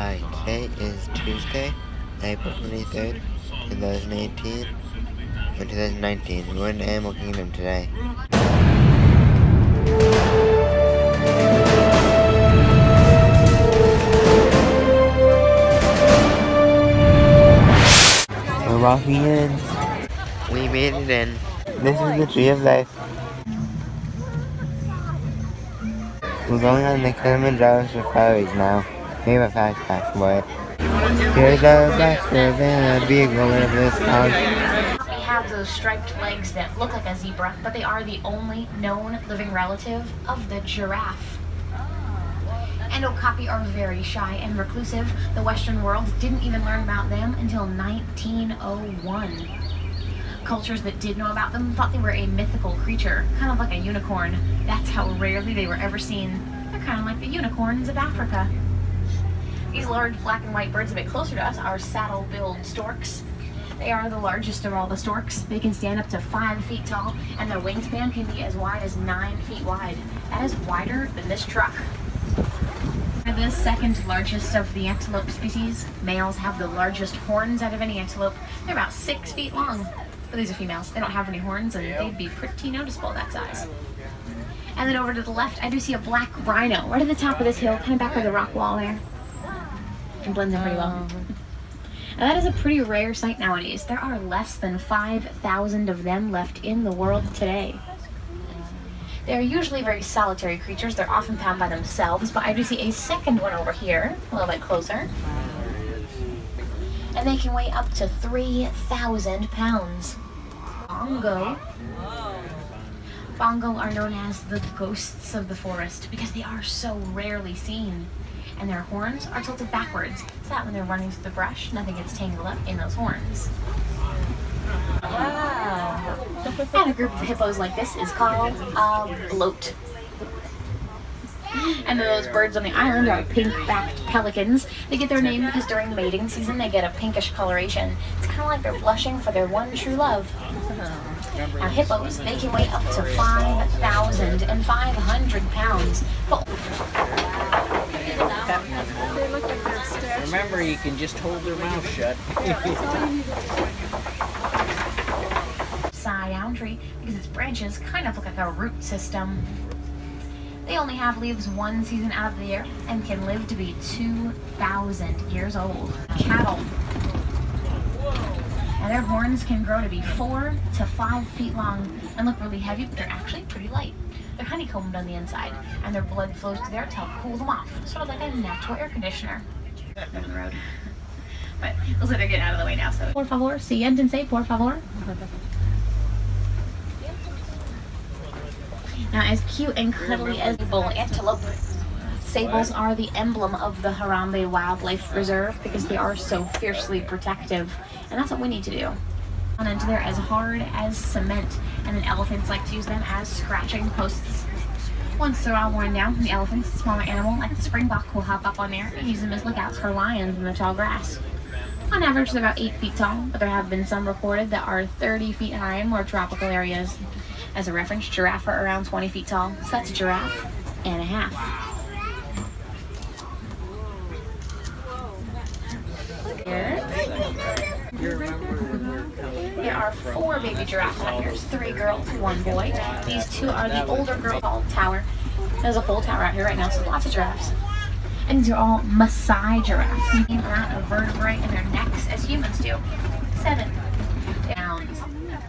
Hi, today is Tuesday, April 23rd, 2018, and 2019. We're in Animal Kingdom today. We're walking in. We made it in. This is the Tree of Life. We're going on the Kilimanjaro Safaris now. We have a fast pass for it. Here's our bus van, a vehicle, whatever it's called. They have those striped legs that look like a zebra, but they are the only known living relative of the giraffe. And okapi are very shy and reclusive. The Western world didn't even learn about them until 1901. Cultures that did know about them thought they were a mythical creature, kind of like a unicorn. That's how rarely they were ever seen. They're kind of like the unicorns of Africa. These large black and white birds a bit closer to us are saddle-billed storks. They are the largest of all the storks. They can stand up to 5 feet tall, and their wingspan can be as wide as 9 feet wide. That is wider than this truck. They're the second largest of the antelope species. Males have the largest horns out of any antelope. They're about 6 feet long. But these are females. They don't have any horns, and they'd be pretty noticeable that size. And then over to the left, I do see a black rhino right at the top of this hill, kind of back by the rock wall there. It blends in pretty well. Now that is a pretty rare sight nowadays. There are less than 5,000 of them left in the world today. They are usually very solitary creatures. They're often found by themselves, but I do see a second one over here, a little bit closer. And they can weigh up to 3,000 pounds. Bongo are known as the ghosts of the forest because they are so rarely seen. And their horns are tilted backwards, so that when they're running through the brush, nothing gets tangled up in those horns. Wow. And a group of hippos like this is called a bloat. And those birds on the island are pink-backed pelicans. They get their name because during mating season they get a pinkish coloration. It's kind of like they're blushing for their one true love. Now hippos, they can weigh up to 5,500 pounds. But remember, you can just hold their mouth shut. Down tree because its branches kind of look like a root system. They only have leaves one season out of the year and can live to be 2,000 years old. Cattle. And their horns can grow to be 4 to 5 feet long and look really heavy, but they're actually pretty light. They're honeycombed on the inside, and their blood flows to there to help cool them off, sort of like a natural air conditioner. On the road. But looks like they're getting out of the way now, so. Por favor, siéntense, por favor. Now, as cute and cuddly as the bull antelope, sables are the emblem of the Harambe Wildlife Reserve because they are so fiercely protective, and that's what we need to do. On into there as hard as cement, and then elephants like to use them as scratching posts. Once they're all worn down, the elephants, a smaller animal like the springbok, will hop up on there and use them as lookouts for lions in the tall grass. On average, they're about 8 feet tall, but there have been some recorded that are 30 feet high in more tropical areas. As a reference, giraffe are around 20 feet tall, so that's a giraffe and a half. Here. There are 4 baby giraffes out here. There's 3 girls, 1 boy. These 2 are the older girls called Tower. There's a whole tower out here right now, so lots of giraffes. And these are all Maasai giraffes. The same amount of vertebrae in their necks as humans do. 7 pounds.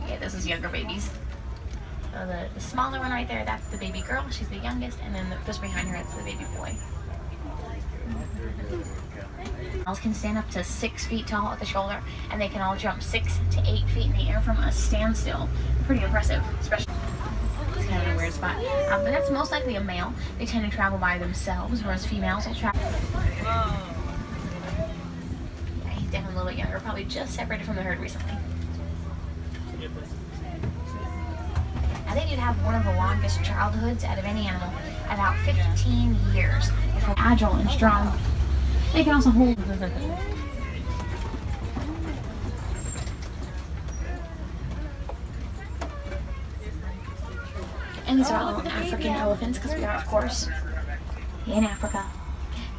Yeah, this is younger babies. So the smaller one right there, that's the baby girl. She's the youngest, and then just behind her, it's the baby boy. Males can stand up to 6 feet tall at the shoulder, and they can all jump 6 to 8 feet in the air from a standstill. Pretty impressive, especially. It's kind of a weird spot. But that's most likely a male. They tend to travel by themselves, whereas females will travel. Yeah, he's definitely a little bit younger, probably just separated from the herd recently. Now they did have one of the longest childhoods out of any animal, about 15 years. They're agile and strong. They can also hold. And these are all African elephants because we are, of course, in Africa.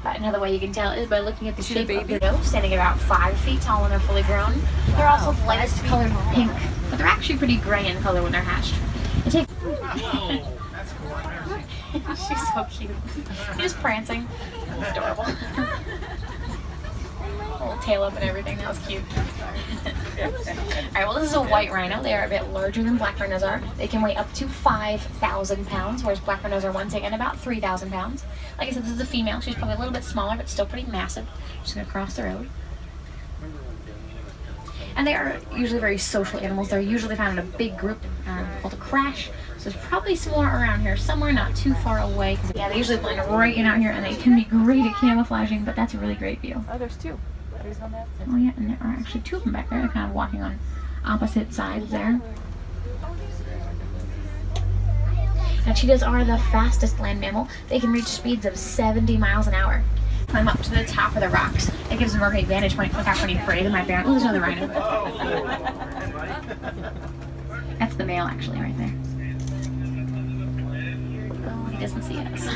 But another way you can tell is by looking at the shape of their nose, standing about 5 feet tall when they're fully grown. They're also the lightest colored pink, but they're actually pretty gray in color when they're hatched. It takes... She's so cute. She's prancing. That's adorable. Little tail up and everything. That was cute. Alright, well, this is a white rhino. They are a bit larger than black rhinos are. They can weigh up to 5,000 pounds, whereas black rhinos are once again about 3,000 pounds. Like I said, this is a female. She's probably a little bit smaller, but still pretty massive. She's going to cross the road. And they are usually very social animals. They're usually found in a big group called a crash. So there's probably some more around here, somewhere not too far away. Yeah, they usually blend right in out here, and they can be great at camouflaging, but that's a really great view. Oh, there's two. There's on that side. Oh yeah, and there are actually two of them back there. They're kind of walking on opposite sides there. Now, cheetahs are the fastest land mammal. They can reach speeds of 70 miles an hour. Climb up to the top of the rocks. It gives them a great vantage point to look out for any prey that might be around. Oh, there's another rhino. That's the male, actually, right there. Oh, he doesn't see us.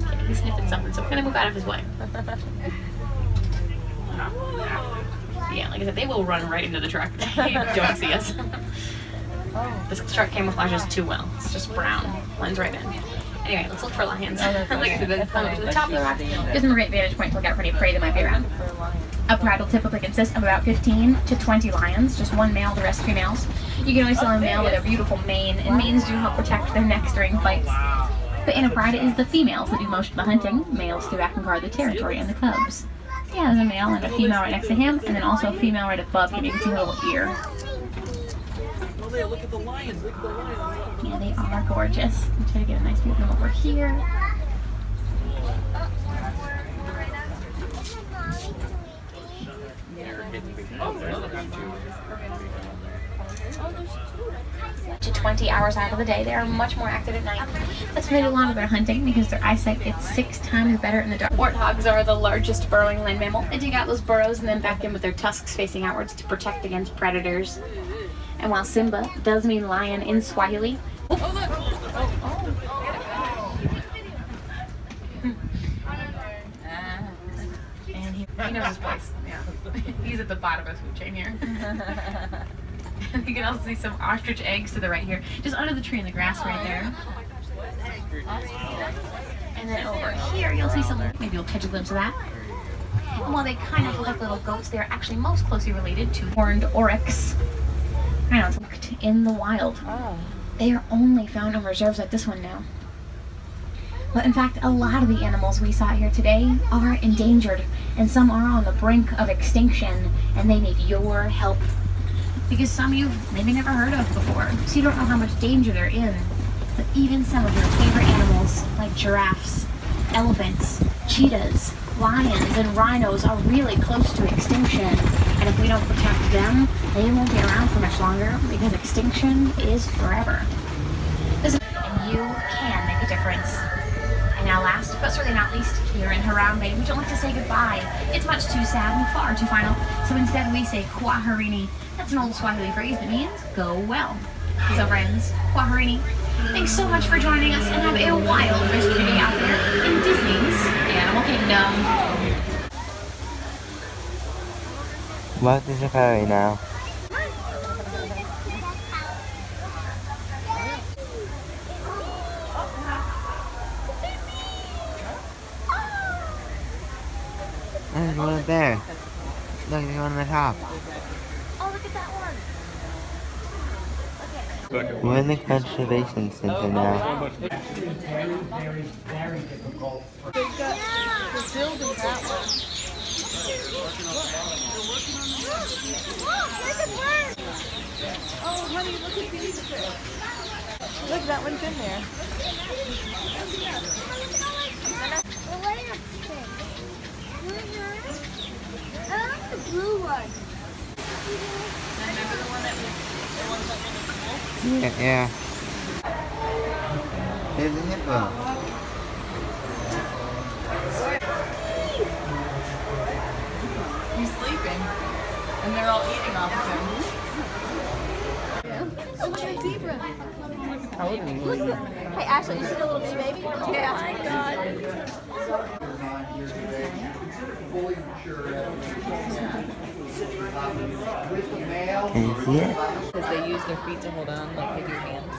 Okay, he's sniffing something, so we're gonna move out of his way. Yeah, like I said, they will run right into the truck. They don't see us. This truck camouflages too well. It's just brown. Blends right in. Anyway, let's look for lions. Like I said, climb up to the top of the rock. Gives them a great vantage point to look out for any prey that might be around. A pride will typically consist of about 15 to 20 lions, just one male, the rest females. You can always tell a male with a beautiful mane, and manes do help protect their necks during fights. But in a pride, it is the females that do most of the hunting. Males stay back and guard the territory and the cubs. Yeah, there's a male and a female right next to him, and then also a female right above him. You can see a little ear. Look at the lions. Look at the lions. Yeah, they are gorgeous. I'm trying to get a nice view of them over here. To 20 hours out of the day, they are much more active at night. That's when they do a lot of their hunting because their eyesight gets 6 times better in the dark. Warthogs are the largest burrowing land mammal. They dig out those burrows and then back in with their tusks facing outwards to protect against predators. And while Simba does mean lion in Swahili, and he knows his place. Yeah, he's at the bottom of the food chain here. You can also see some ostrich eggs to the right here, just under the tree in the grass right there. And then over here, you'll see some. Maybe you'll catch a glimpse of that. And while they kind of look like little goats, they are actually most closely related to horned oryx. I know, it's in the wild. They are only found in reserves like this one now. But in fact, a lot of the animals we saw here today are endangered, and some are on the brink of extinction, and they need your help. Because some you've maybe never heard of before, so you don't know how much danger they're in. But even some of your favorite animals, like giraffes, elephants, cheetahs, lions, and rhinos are really close to extinction. And if we don't protect them, they won't be around for much longer because extinction is forever. And you can make a difference. And now last, but certainly not least, here in Harambe, we don't like to say goodbye. It's much too sad and far too final. So instead we say Kwaherini. That's an old Swahili phrase that means go well. So friends, Kwaherini, thanks so much for joining us and have a wild rest of your day out there in Disney's Animal Kingdom. What is a fairy now? There's one up there. Look, there's one on the top. Oh, look at that one. We're in the conservation center now. They're building that one. Oh, honey, look at these fish. Look, that one's in there. I like the blue one. Remember the one that was the one that Yeah. There's a hippo. He's sleeping, and they're all eating off of him. Oh, my zebra. Hey, Ashley, you see the little new baby? Yeah. Oh my God. Can you see it? Because they use their feet to hold on like they do hands.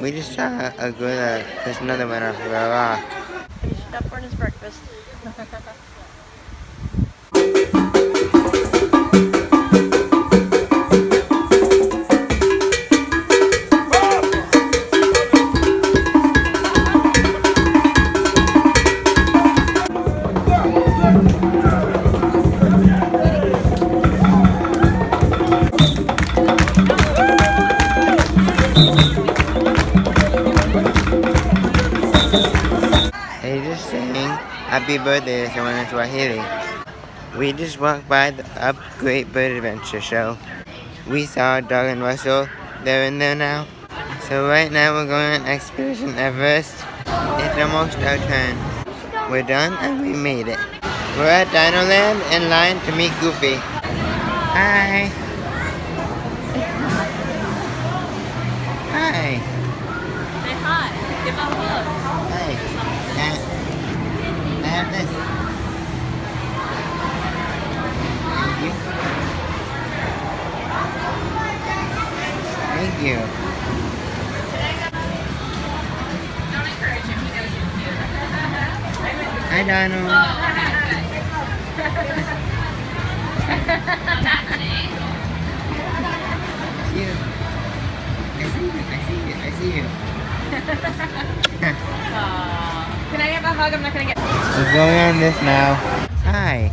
We just saw a gorilla push another one off of a rock. Finish up for his breakfast. They just saying happy birthday to someone in Swahili. We just walked by the Upgrade Bird Adventure show. We saw Doug and Russell. They're in there now. So right now we're going on Expedition Everest. It's almost our turn. We're done and we made it. We're at Dino Land in line to meet Goofy. Hi. Hi. Say hi. Give a hug. Hi. I have this. Thank you. Thank you. Hi, Donald. See you. I see you. Can I have a hug? I'm not gonna get. We're going on this now. Hi.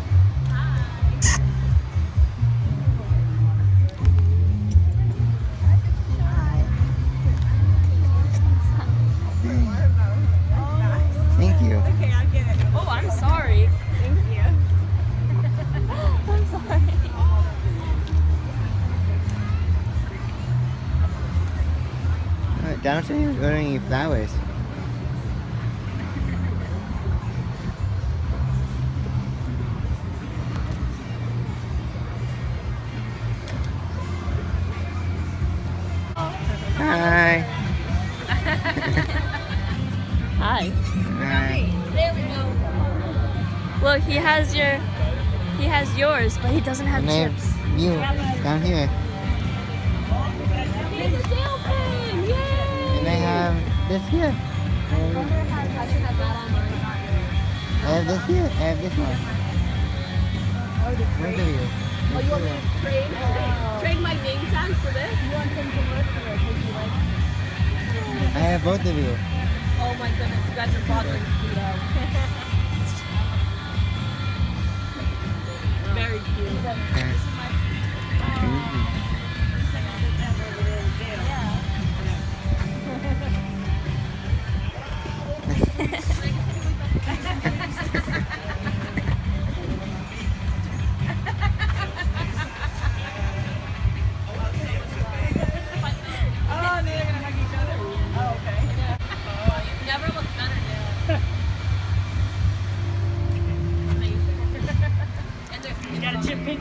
Thank you. Okay, I get it. Oh, I'm sorry. Thank you. I'm sorry. Donald said he was ordering you flowers. Hi. Hi. Hi. There we go. Well, he has yours, but he doesn't have And I have chips. you down here. He's a dolphin! Yay! And I have this here. I have this here. I have this one. Both of you. Oh, you want me to trade my name tag for this? You want him to work for it because you like. I have both of you. Oh my goodness, you guys are bothering Pluto. Very cute.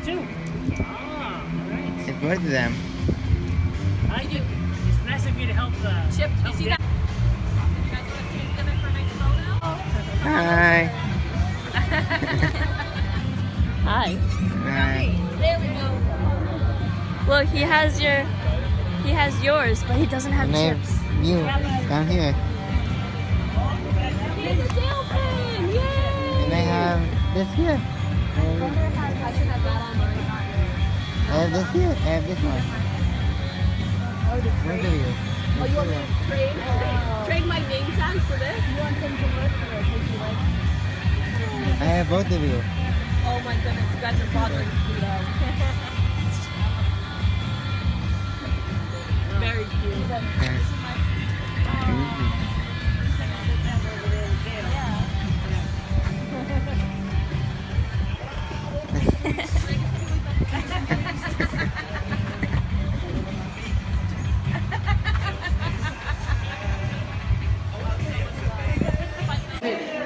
Too. Ah, alright. It's both of them. I do. It's nice of you to help Chip, you help see them. that? You guys want to see together for a nice photo? Hi. Hi. Hi. There we go. Well, he has yours, but he doesn't have And I chips. have you down here. He's a dolphin! Yay! And I have this here. I should have that on mine. I have this here. I have this one. Both of you. Oh, you want me to trade my name tag for this? You want him to work for it because you like. I have both of you. Oh Oh my goodness, you guys are bothering Pluto. Very cute.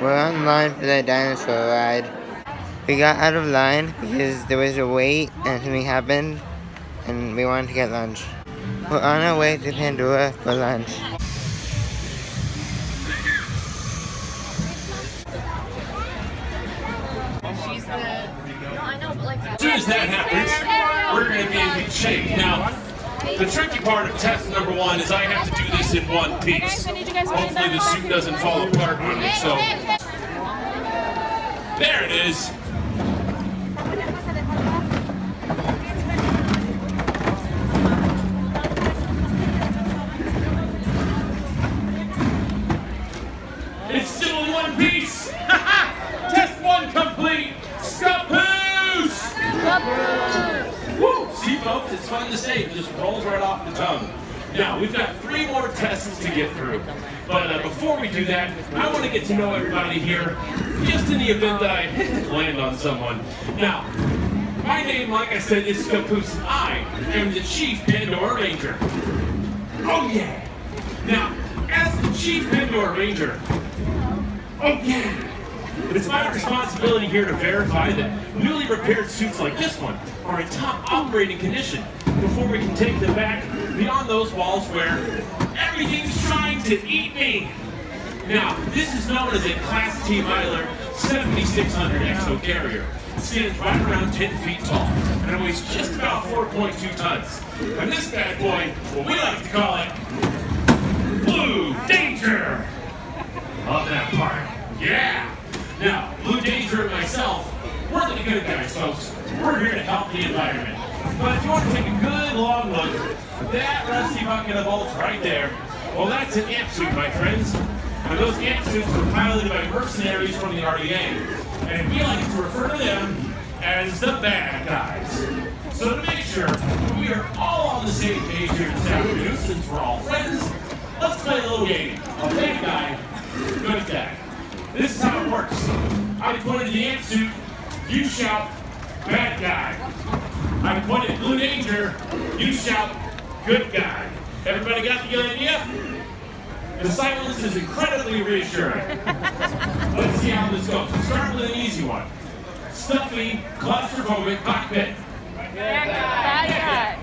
We're on line for the dinosaur ride. We got out of line because there was a wait and something happened and we wanted to get lunch. We're on our way to Pandora for lunch. As soon as that happens, we're going to be in good shape. Now, the tricky part of test number 1 is I have to do this in one piece. Hopefully the suit doesn't fall apart on me, so. There it is. It's still in one piece. Test 1 complete. Scapoose! Woo! See, folks, it's fun to say. It just rolls right off the tongue. Now, we've got 3 more tests to get through. But before we do that, I want to get to know everybody here, just in the event that I land on someone. Now, my name, like I said, is Scapoose. I am the Chief Pandora Ranger. Oh, yeah! Now, as the Chief Pandora Ranger, oh, yeah! It's my responsibility here to verify that newly repaired suits like this one are in top operating condition before we can take them back beyond those walls where everything's trying to eat me. Now, this is known as a Class T Myler 7600 Exo Carrier. It stands right around 10 feet tall and it weighs just about 4.2 tons. And this bad boy, what we like to call it, Blue Danger. Love that part. Yeah. Now, Blue Danger and myself, we're the good guys, folks. We're here to help the environment. But if you want to take a good long look, that rusty bucket of bolts right there, well, that's an amp suit, my friends. And those amp suits were piloted by mercenaries from the RDA. And we like to refer to them as the bad guys. So to make sure we are all on the same page here this afternoon, since we're all friends, let's play a little game of bad guy, good guy. This is how it works. I point at the amp suit, you shout, bad guy. I point at Blue Danger, you shout, good guy. Everybody got the idea? The silence is incredibly reassuring. Let's see how this goes. We'll start with an easy one. Stuffy, claustrophobic cockpit. Bad guy.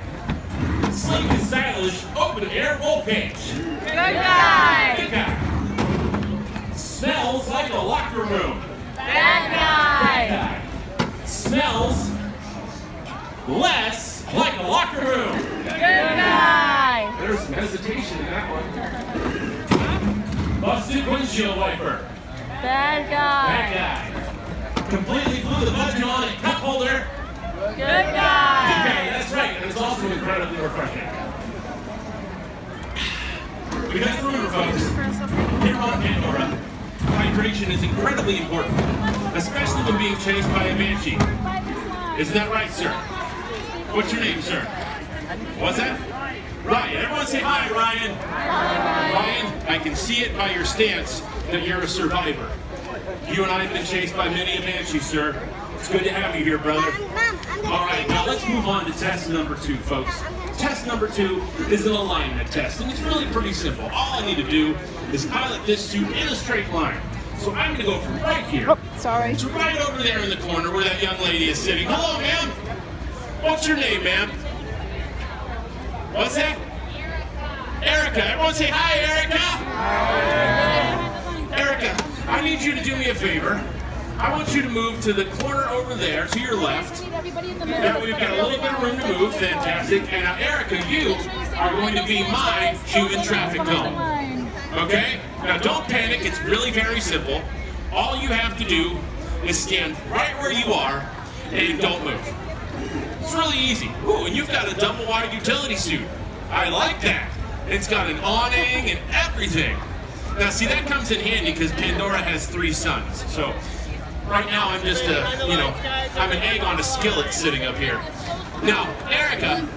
Sleek and stylish, open air roll cage. Good guy. Good guy. Smells like a locker room. Bad guy. Bad guy. Smells less like a locker room. Good guy. There's some hesitation in that one. Busted windshield wiper. Bad Bad guy. guy. Completely blew the budget on a cup holder. Good Okay, guy. that's right, and it's also incredibly refreshing. Because remember, folks, here on Pandora, hydration is incredibly important, especially when being chased by a banshee. Isn't that right, sir? What's your name, sir? What's that? Ryan. Everyone say hi, Ryan. Ryan, I can see it by your stance that you're a survivor. You and I have been chased by many a banshee, sir. It's good to have you here, brother. All right, now let's move on to test number 2, folks. Test number 2 is an alignment test, and it's really pretty simple. All I need to do is pilot this suit in a straight line. So I'm going to go from right here to right over there in the corner where that young lady is sitting. Hello, ma'am. What's your name, ma'am? What's that? Erica. Everyone say hi, Erica. Erica, I need you to do me a favor. I want you to move to the corner over there, to your left. Now we've got a little bit of room to move. Fantastic. And now, Erica, you are going to be my human traffic cone. Okay? Now, don't panic. It's really very simple. All you have to do is stand right where you are and don't move. It's really easy. Ooh, and you've got a double-wide utility suit. I like that. It's got an awning and everything. Now, see, that comes in handy because Pandora has 3 suns. So, Right now, I'm just I'm an egg on a skillet sitting up here. Now, Erica,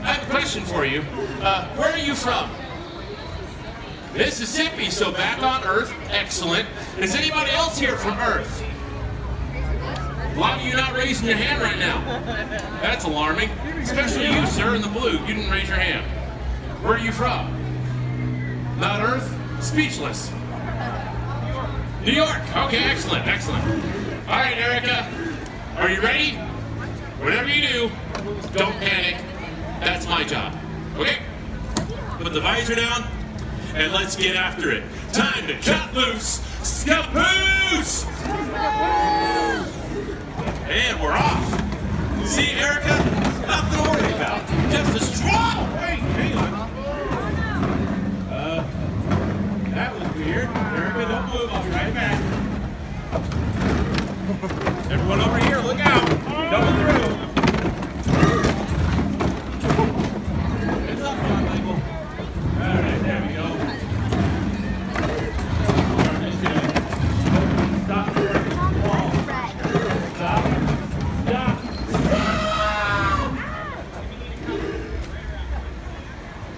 I have a question for you. Where are you from? Mississippi, so back on Earth. Excellent. Is anybody else here from Earth? Why are you not raising your hand right now? That's alarming. Especially you, sir, in the blue. You didn't raise your hand. Where are you from? Not Earth? Speechless. New York. Okay, excellent, excellent. All right, Erica, are you ready? Whatever you do, don't panic. That's my job. Okay? Put the visor down, and let's get after it. Time to cut loose. Scapoose! And we're off. See, Erica? Nothing to worry about. Just a strong. Wait, hang on. That was weird. Erica, don't move. I'll be right back. Everyone over here, look out. Double through. It's up, John Michael. All right, there we go. Stop.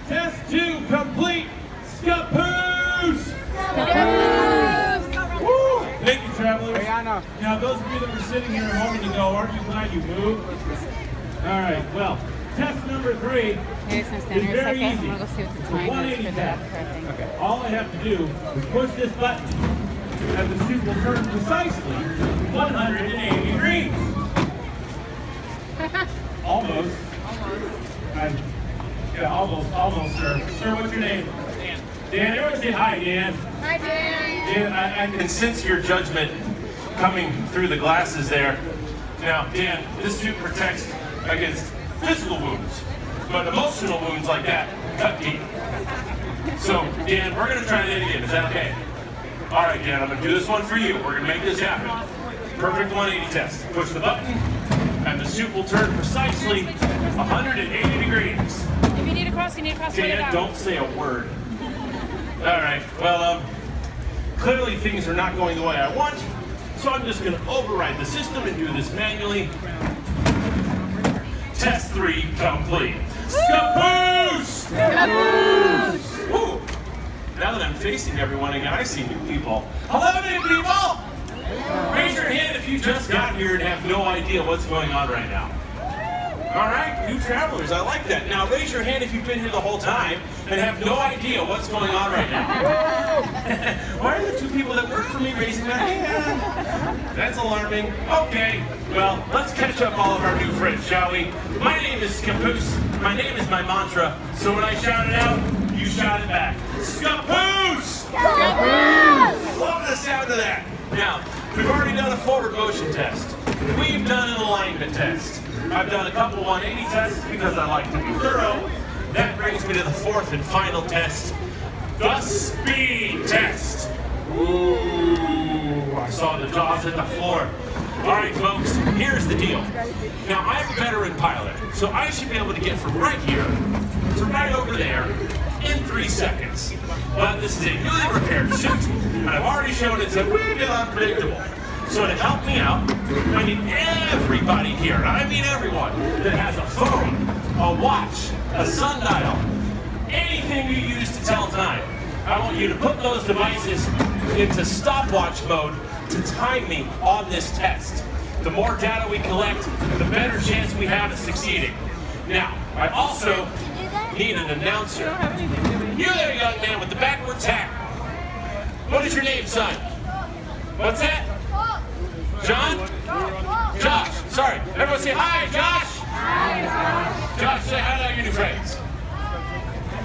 Test 2 complete. Scapoose! Woo! Thank you, travelers. Now, those of you that were sitting here a moment ago, aren't you glad you moved? All right, well, test number 3 is very easy. It's a 180 test. Okay. All I have to do is push this button, and the suit will turn precisely 180 degrees. Almost. Yeah, almost, sir. Sir, what's your name? Dan. Dan, everyone say hi, Dan. Hi, Dan. Dan, I can sense your judgment coming through the glasses there. Now, Dan, this suit protects against physical wounds, but emotional wounds like that cut deep. So, Dan, we're going to try that again. Is that okay? All right, Dan, I'm going to do this one for you. We're going to make this happen. Perfect 180 test. Push the button, and the suit will turn precisely 180 degrees. If you need a cross, Dan, don't say a word. All right, well, clearly things are not going the way I want, so I'm just going to override the system and do this manually. Test 3 complete. Scapoose! Scapoose! Woo! Now that I'm facing everyone again, I see new people. Hello, new people! Raise your hand if you just got here and have no idea what's going on right now. All right, new travelers, I like that. Now raise your hand if you've been here the whole time and have no idea what's going on right now. Why are the 2 people that work for me raising their hand? That's alarming. Okay, well, let's catch up all of our new friends, shall we? My name is Scapoose. My name is my mantra. So when I shout it out, you shout it back. Scapoose! Scapoose! Love the sound of that. Now, we've already done a forward motion test. We've done an alignment test. I've done a couple 180 tests because I like to be thorough. That brings me to the 4th and final test, the speed test. Ooh, I saw the jaws hit the floor. All right, folks, here's the deal. Now, I'm a veteran pilot, so I should be able to get from right here to right over there in 3 seconds. But this is a newly repaired suit, and I've already shown it's a wee bit unpredictable. So to help me out, I need everybody here, and I mean everyone, that has a phone, a watch, a sundial, anything you use to tell time. I want you to put those devices into stopwatch mode to time me on this test. The more data we collect, the better chance we have of succeeding. Now, I also need an announcer. You there, young man with the backwards hat. What is your name, son? What's that? John? Josh. Sorry. Everyone say hi, Josh. Hi, Josh. Josh, say hi to your new friends.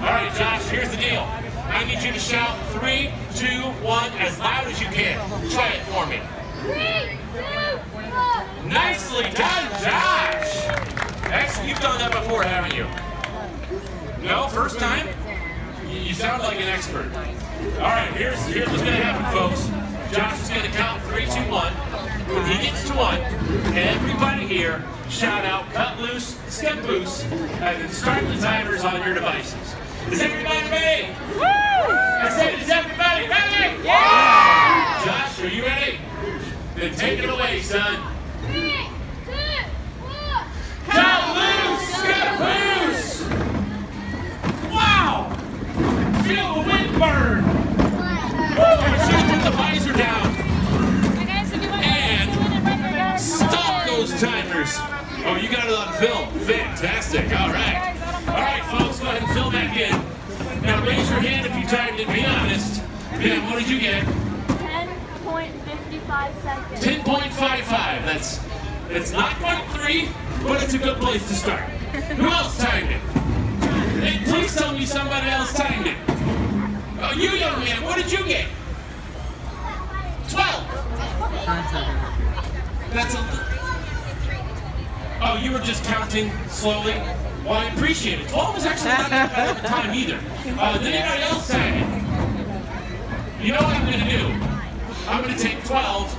All right, Josh, here's the deal. I need you to shout 3, 2, 1 as loud as you can. Try it for me. 3, 2, 1. Nicely done, Josh. Excellent. You've done that before, haven't you? No? First time? You sound like an expert. All right, here's what's going to happen, folks. Josh is going to count 3, 2, 1. When he gets to 1, everybody here shout out, cut loose, Scapoose, and then start the timers on your devices. Is everybody ready? Woo! I said, is everybody ready? Yeah! Josh, are you ready? Then take it away, son. 3, 2, 1. Cut loose, Scappoose! Wow! Feel the wind burn! I should put the visor down and stop those timers. Oh, you got it on film. Fantastic. All right. All right, folks, go ahead and fill back in. Now raise your hand if you timed it. Be honest. Ben, what did you get? 10.55 seconds. 10.55. It's not quite 3, but it's a good place to start. Who else timed it? And please tell me somebody else timed it. Oh, you young man, what did you get? 12. That's a... Oh, you were just counting slowly? Well, I appreciate it. 12 is actually not that bad of a time either. Did anybody else time it? You know what I'm going to do? I'm going to take 12.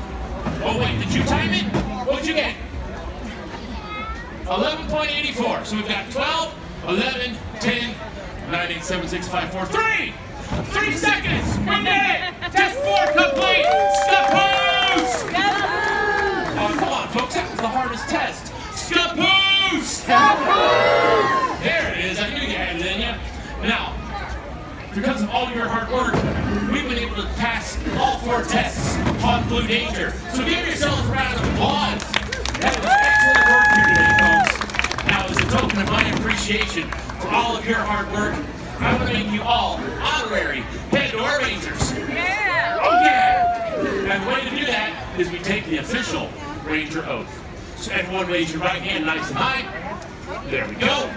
Oh, wait, did you time it? What'd you get? 11.84. So we've got 12, 11, 10, 9, 8, 7, 6, 5, 4, 3! 3 seconds! We did it! Test 4 complete! Scappoose! Oh, come on, folks. That was the hardest test. Scappoose! There it is. I knew you had it in you. Now, because of all your hard work, we've been able to pass all 4 tests on Blue Danger. So give yourselves a round of applause. That was excellent work here today, folks. Now, as a token of my appreciation for all of your hard work, I'm going to make you all honorary Pandora Rangers. Yeah. Oh, yeah! And the way to do that is we take the official Ranger Oath. So everyone raise your right hand nice and high. There we go.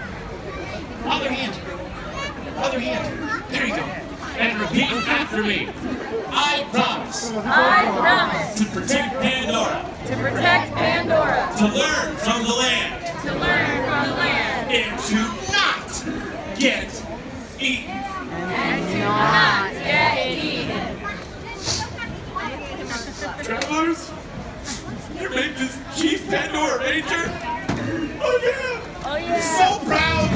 Other hand. Other hand. There you go. And repeat after me. I promise I promise to protect Pandora, to protect Pandora, to learn from the land, to learn from the land, and to not get eaten. and to not get eaten. Travelers, you made this Chief Pandora Ranger. Oh yeah! Oh yeah. So proud!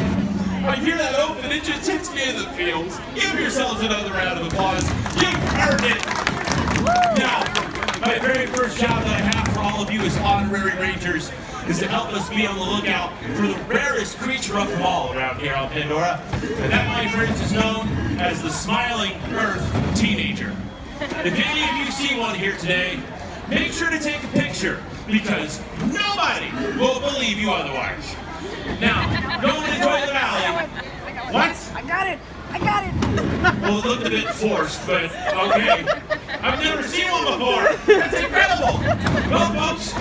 I hear that oath and it just hits me in the feels. Give yourselves another round of applause. You've earned it! Now, my very first job that I have for all of you as honorary Rangers is to help us be on the lookout for the rarest creature of them all around here on Pandora. And that, my friends, is known as the Smiling Earth Teenager. If any of you see one here today, make sure to take a picture because nobody will believe you otherwise. Now, go and enjoy the valley. What? I got it. Well, it looked a bit forced, but okay. I've never seen one before. That's incredible. Well, folks,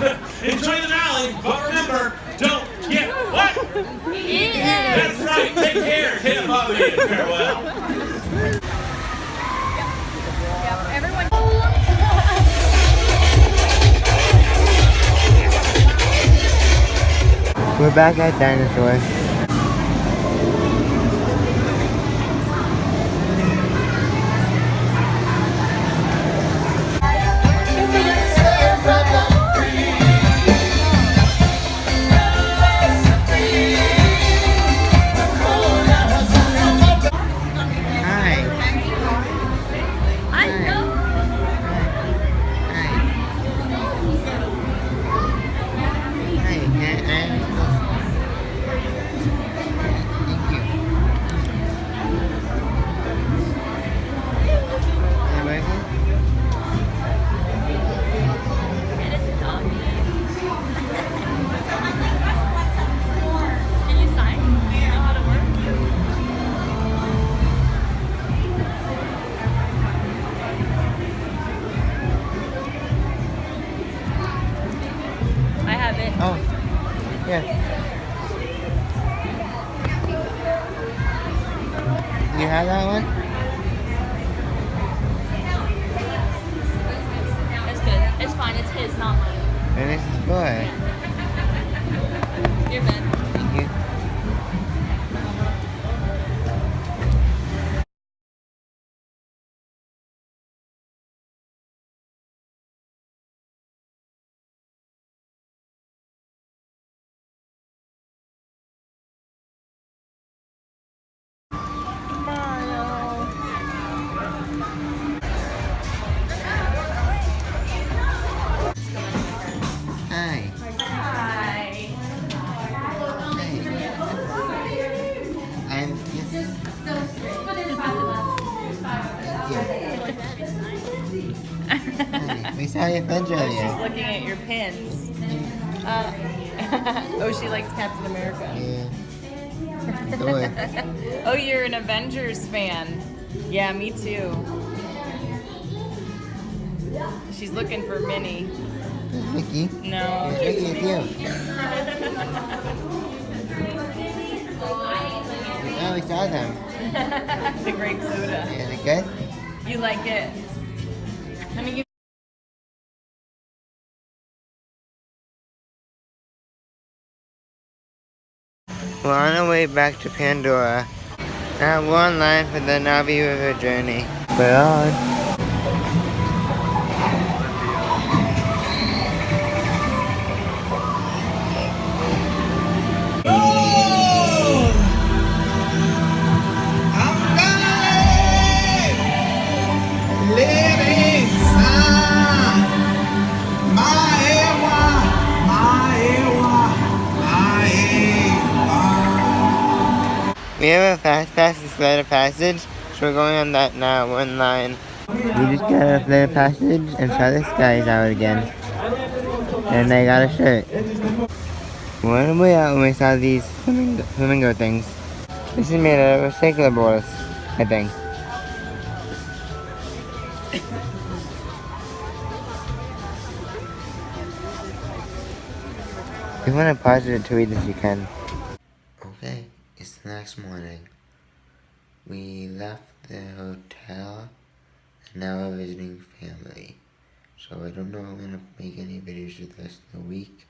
enjoy the valley, but remember, don't get what? That's right. Take care. Hit a bottom and farewell. We're back at Dinosaur. Oh, yeah. You have that one? It's good. It's fine. It's his, not mine. And this is boy. You're good. Thank you. saw your friends She's earlier. looking at your pins. Oh, she likes Captain America. Yeah. Thor. Oh, you're an Avengers fan. Yeah, me too. She's looking for Minnie. Mickey. No. Mickey is you. Oh, we saw them. The grape soda. Is it good? You like it? Honey, you We're on our way back to Pandora. Now we're online for the Navi River journey. We're on. We have a fast pass to Flight of Passage, so we're going on that now. We're in line. We just got a Flight of Passage and saw the skies out again. And I got a shirt. We're on the way out when we saw these flamingo things. This is made out of recyclables, I think. If you want to pause it to read this, you can. Okay, it's the next morning. We left the hotel and now we're visiting family. So I don't know if I'm going to make any videos for the rest of the week,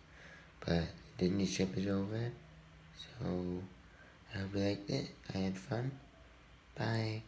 but Disney trip is over. So I hope you liked it. I had fun. Bye.